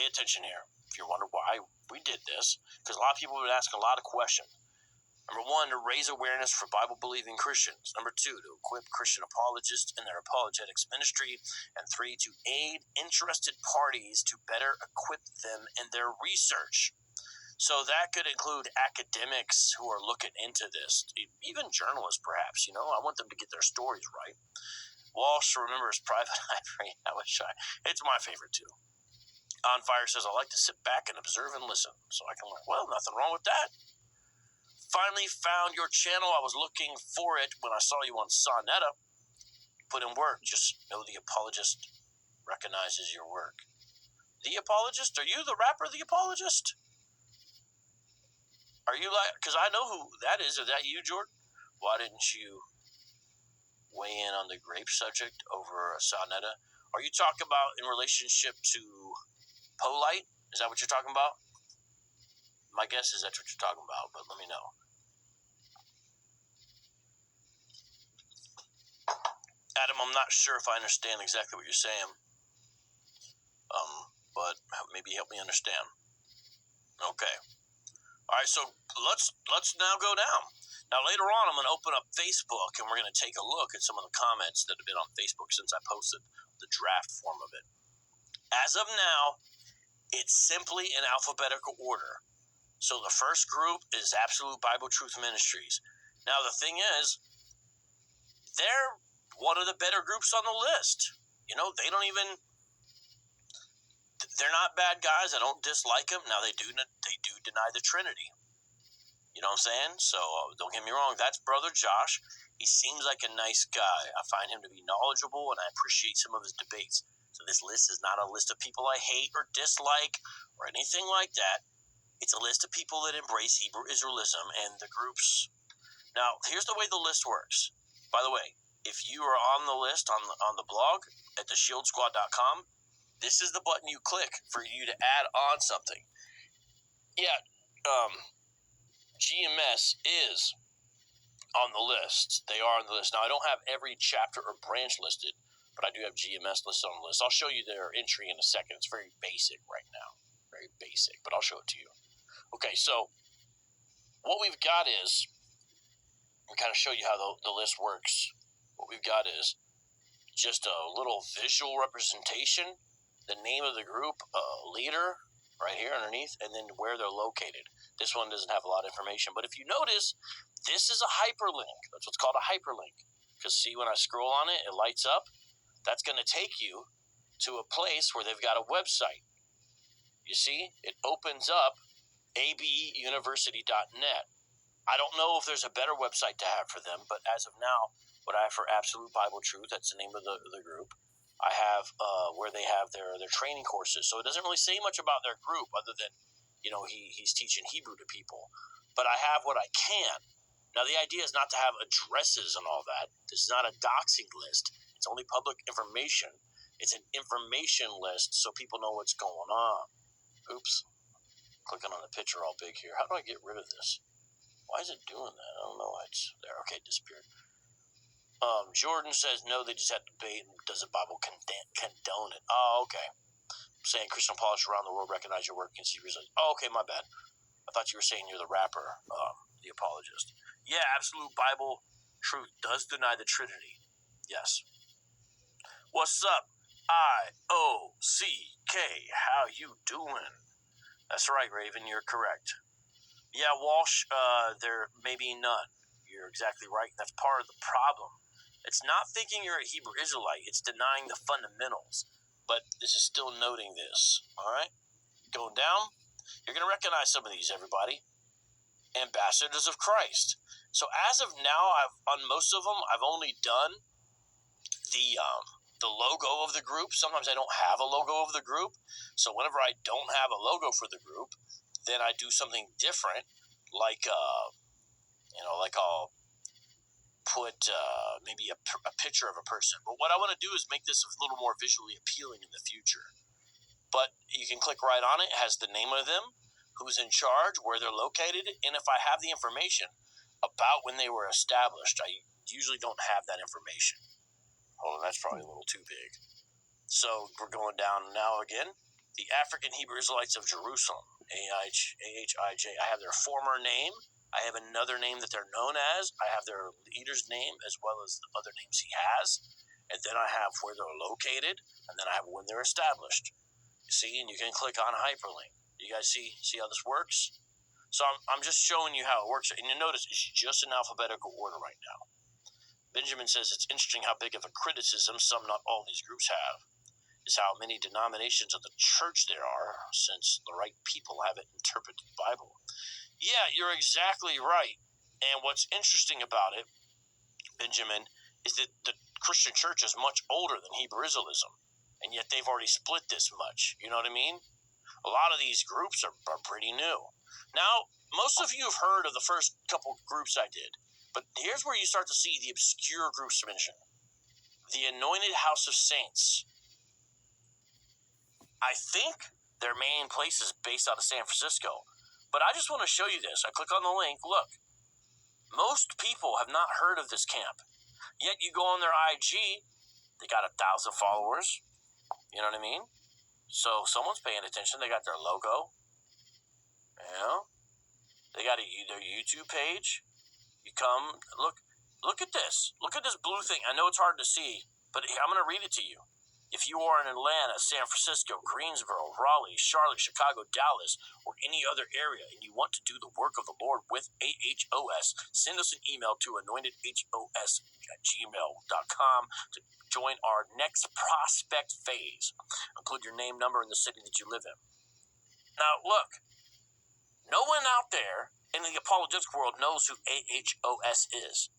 attention here if you're wondering why we did this, because a lot of people would ask a lot of questions. Number one, to raise awareness for Bible-believing Christians. Number two, to equip Christian apologists in their apologetics ministry. And three, to aid interested parties to better equip them in their research. So that could include academics who are looking into this, even journalists perhaps. I want them to get their stories right. Walsh, remember his private ivory. It's my favorite too. On Fire says, I like to sit back and observe and listen so I can learn. Well, nothing wrong with that. Finally found your channel. I was looking for it when I saw you on Sonetta. Put in work. Just know the apologist recognizes your work. The apologist? Are you the rapper, the apologist? Are you because I know who that is. Is that you, Jordan? Why didn't you weigh in on the grape subject over Sonetta? Are you talking about in relationship to Polite? Is that what you're talking about? My guess is that's what you're talking about, but let me know. Adam, I'm not sure if I understand exactly what you're saying, but maybe help me understand. Okay. All right, so let's now go down. Now, later on, I'm going to open up Facebook, and we're going to take a look at some of the comments that have been on Facebook since I posted the draft form of it. As of now, it's simply in alphabetical order. So the first group is Absolute Bible Truth Ministries. Now, the thing is, they're one of the better groups on the list. They're not bad guys. I don't dislike them. Now, they do deny the Trinity. You know what I'm saying? So don't get me wrong. That's Brother Josh. He seems like a nice guy. I find him to be knowledgeable, and I appreciate some of his debates. So this list is not a list of people I hate or dislike or anything like that. It's a list of people that embrace Hebrew Israelism and the groups. Now, here's the way the list works. By the way, if you are on the list on the blog at theshieldsquad.com, this is the button you click for you to add on something. Yeah, GMS is on the list. They are on the list. Now, I don't have every chapter or branch listed, but I do have GMS listed on the list. I'll show you their entry in a second. It's very basic right now. Very basic, but I'll show it to you. Okay, so what we've got is, we kind of show you how the list works. What we've got is just a little visual representation, the name of the group, leader right here underneath, and then where they're located. This one doesn't have a lot of information, but if you notice, this is a hyperlink. That's what's called a hyperlink. Because see, when I scroll on it, it lights up. That's going to take you to a place where they've got a website. You see, it opens up abeuniversity.net. I don't know if there's a better website to have for them, but as of now, what I have for Absolute Bible Truth, that's the name of the group, I have where they have their training courses. So it doesn't really say much about their group other than, he's teaching Hebrew to people. But I have what I can. Now, the idea is not to have addresses and all that. This is not a doxing list. It's only public information. It's an information list so people know what's going on. Oops. Clicking on the picture all big here. How do I get rid of this? Why is it doing that? I don't know why it's there. Okay, it disappeared. Jordan says, no, they just had debate. Does the Bible condone it? Oh, okay. I'm saying Christian apologists around the world recognize your work and see results. Oh, okay, my bad. I thought you were saying you're the rapper, the apologist. Yeah, Absolute Bible Truth does deny the Trinity. Yes. What's up? IOCK. How you doing? That's right, Raven. You're correct. Yeah, Walsh, there may be none. You're exactly right. That's part of the problem. It's not thinking you're a Hebrew Israelite. It's denying the fundamentals. But this is still noting this. All right? Going down, you're going to recognize some of these, everybody. Ambassadors of Christ. So as of now, on most of them, I've only done the logo of the group. Sometimes I don't have a logo of the group. So whenever I don't have a logo for the group, then I do something different, like I'll put maybe a picture of a person. But what I want to do is make this a little more visually appealing in the future. But you can click right on it. It has the name of them, who's in charge, where they're located, and if I have the information about when they were established. I usually don't have that information. Hold on, that's probably a little too big. So we're going down now again. the African Hebrew Israelites of Jerusalem, AHIJ. I have their former name. I have another name that they're known as. I have their leader's name as well as the other names he has. And then I have where they're located, and then I have when they're established. You see, and you can click on a hyperlink. You guys see how this works? So I'm just showing you how it works. And you notice it's just in alphabetical order right now. Benjamin says it's interesting how big of a criticism some, not all, these groups have. Is how many denominations of the church there are, since the right people haven't interpreted the Bible. Yeah, you're exactly right. And what's interesting about it, Benjamin, is that the Christian church is much older than Hebrew Israelism, and yet they've already split this much. You know what I mean? A lot of these groups are pretty new. Now, most of you have heard of the first couple groups I did, but here's where you start to see the obscure groups mentioned. The Anointed House of Saints. I think their main place is based out of San Francisco, but I just want to show you this. I click on the link. Look, most people have not heard of this camp, yet you go on their IG, they got 1,000 followers. You know what I mean? So someone's paying attention. They got their logo. You know, they got their YouTube page. You come look at this. Look at this blue thing. I know it's hard to see, but I'm going to read it to you. If you are in Atlanta, San Francisco, Greensboro, Raleigh, Charlotte, Chicago, Dallas, or any other area, and you want to do the work of the Lord with AHOS, send us an email to anointedhos@gmail.com to join our next prospect phase. Include your name, number, and the city that you live in. Now, look, no one out there in the apologetic world knows who AHOS is.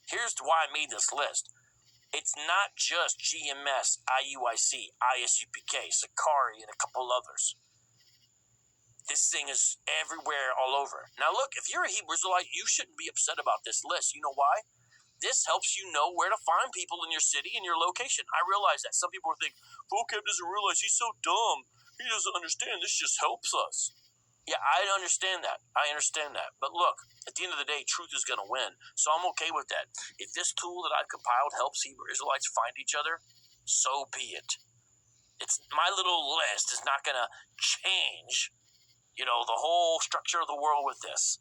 Here's why I made this list. It's not just GMS, IUIC, ISUPK, Sakari, and a couple others. This thing is everywhere, all over. Now look, if you're a Hebrew Israelite, you shouldn't be upset about this list. You know why? This helps you know where to find people in your city and your location. I realize that. Some people think, Vocab doesn't realize he's so dumb. He doesn't understand. This just helps us. Yeah, I understand that. But look, at the end of the day, truth is going to win. So I'm okay with that. If this tool that I've compiled helps Hebrew Israelites find each other, so be it. It's my little list is not going to change, the whole structure of the world with this.